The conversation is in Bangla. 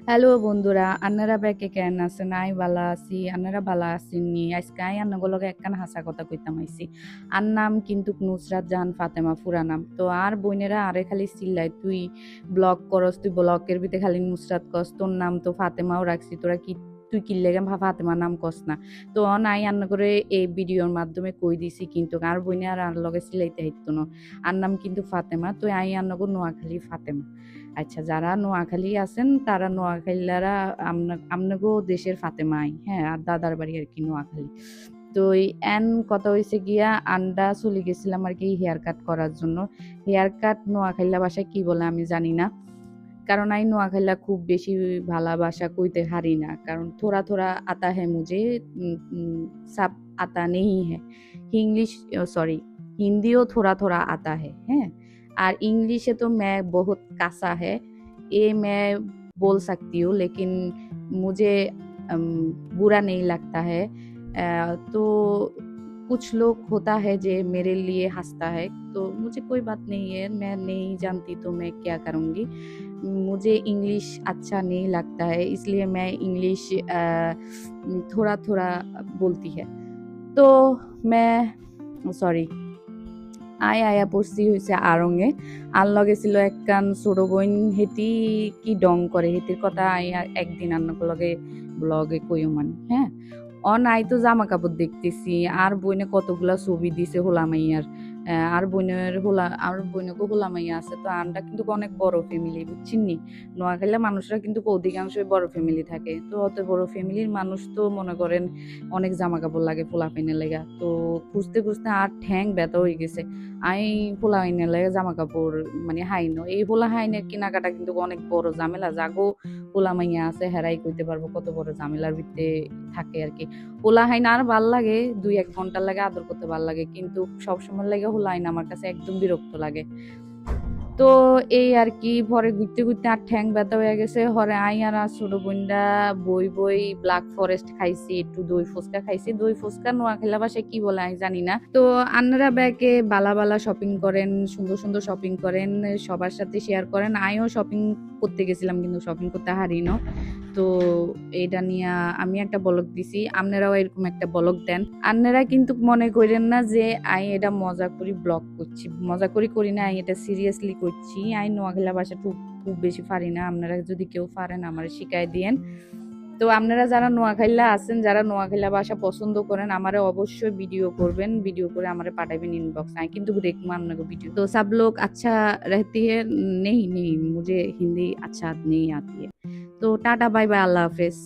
হ্যালো বন্ধুরা, আন্নারা ব্যাকে কেন আছেন? আই বালা আছি, আন্নারা বালা আসেননি। আজকে আই আন্নাগুলোকে একখান হাসা কথা কইতাম আইছি। আর নাম কিন্তু নুসরাত জাহান ফাতেমা পুরা নাম। তো আর বোনেরা আরে খালি চিল্লাই, তুই ব্লগ করস, তুই ব্লগের ভিতরে খালি নুসরাত কস, তোর নাম তো ফাতেমাও রাখছি, তোরা কি তুই কিল্লেগে ফাতেমা নাম কস না। তো নাই আন্না করে এই ভিডিওর মাধ্যমে কই দিছি, কিন্তু আর বইনে আর লগে চিল্লাইতে হইতো না। আর নাম কিন্তু ফাতেমা, তো আই আন্নাগো নোয়াখালী ফাতেমা। আচ্ছা, যারা নোয়াখালী আছেন তারা নোয়াখালীরা আমনাগো দেশের ফাতেমাই, হ্যাঁ, আর দাদার বাড়ি আর কি নোয়াখালী। তো এন কথা হয়েছে গিয়া আন্ডা চলে গেছিলাম আর কি হেয়ার কাট করার জন্য। হেয়ার কাট নোয়াখালীলা ভাষায় কি বলে আমি জানি না, কারণ আমি নোয়াখালীলা খুব বেশি ভালোবাসা কইতে হারি না, কারণ থোড়া থোড়া আতা হ্যাঁ মুঝে, সাব আতা নেই হ্যাঁ। इंग्लिश सॉरी, हिंदियो थोड़ा थोड़ा आता है, हैं। और इंग्लिश है तो मैं बहुत कासा है, ये मैं बोल सकती हूँ, लेकिन मुझे बुरा नहीं लगता है। तो कुछ लोग होता है जो मेरे लिए हंसता है, तो मुझे कोई बात नहीं है, मैं नहीं जानती तो मैं क्या करूँगी। मुझे इंग्लिश अच्छा नहीं लगता है, इसलिए मैं इंग्लिश थोड़ा थोड़ा बोलती है। তো সরি, আয়া পড়ছি হয়েছে আড়ঙে। আর লগে ছিল একখান ছোট বোন, হেতি কি ডং করে, হেতির কথা আয়া একদিন আন্নাকে লগে ব্লগে কইও মানে, হ্যাঁ। নাই তো জামা কাপড় দেখতেছি, আর বইনে কতগুলা ছবি দিছে হোলামাইয়ার। আর বইনেকে হোলামাইয়া আছে, তো আমরা কিন্তু অনেক বড় ফ্যামিলি, বুঝছিনি। নোয়াখালীর মানুষরা কিন্তু অধিকাংশই বড় ফ্যামিলি থাকে, তো অত বড় ফ্যামিলির মানুষ তো মনে করেন অনেক জামা কাপড় লাগে পোলাপাইনের লেগা। তো খুঁজতে খুঁজতে আর ঠ্যাং ব্যথা হয়ে গেছে। আমি পোলাপাইনের লেগে জামা কাপড় মানে হাইনো, এই পোলা হাইনের কেনাকাটা কিন্তু অনেক বড় ঝামেলা। জাগো পোলামাইয়া আছে হেরাই কইতে পারবো কত বড় ঝামেলার ভিতরে থাকে আর কি। হোলা হাইনা আর ভাল লাগে, 2-1 ঘন্টার লাগে আদর করতে ভাল লাগে, কিন্তু সবসময় লাগে হোলা হাইনা আমার কাছে একদম বিরক্ত লাগে। তো এই আর কি, পরে ঘুরতে ঘুরতে আর ঠ্যাং ব্যথা হয়ে গেছে। হরে আই আর ছোট বোনটা বই ব্ল্যাক ফরেস্ট খাইছি, একটু দই ফুচকা খাইছি। দই ফুচকা নোয়াখালী ভাষায় কি বলে আমি জানি না। তো আন্নারা ব্যাগে বালা বালা শপিং করেন, সুন্দর সুন্দর শপিং করেন, সবার সাথে শেয়ার করেন। আমিও শপিং করতে গেছিলাম, কিন্তু শপিং করতে হারিনো। তো এটা নিয়ে আমি একটা ব্লগ দিছি, আপনারাও এরকম একটা ব্লগ দেন। আপনারা কিন্তু মনে করেন না যে আমি এটা মজা করি ব্লগ করছি, মজা করি না, আমি এটা সিরিয়াসলি করছি। আমি নোয়াখালী ভাষা খুব বেশি পারি না, আপনারা যদি কেউ পারেন আমার শিখাই দিয়েন। তো আপনারা যারা নোয়াখালীলা আছেন, যারা নোয়াখালী ভাষা পছন্দ করেন, আমারে অবশ্যই ভিডিও করবেন, ভিডিও করে আমারে পাঠাবেন ইনবক্স, আমি কিন্তু দেখবো আপনাকে ভিডিও। তো সব লোग अच्छा रहती है, नहीं नहीं मुझे हिंदी अच्छा नहीं आती है। तो टाटा बाय बाय, अल्लाह हाफिज।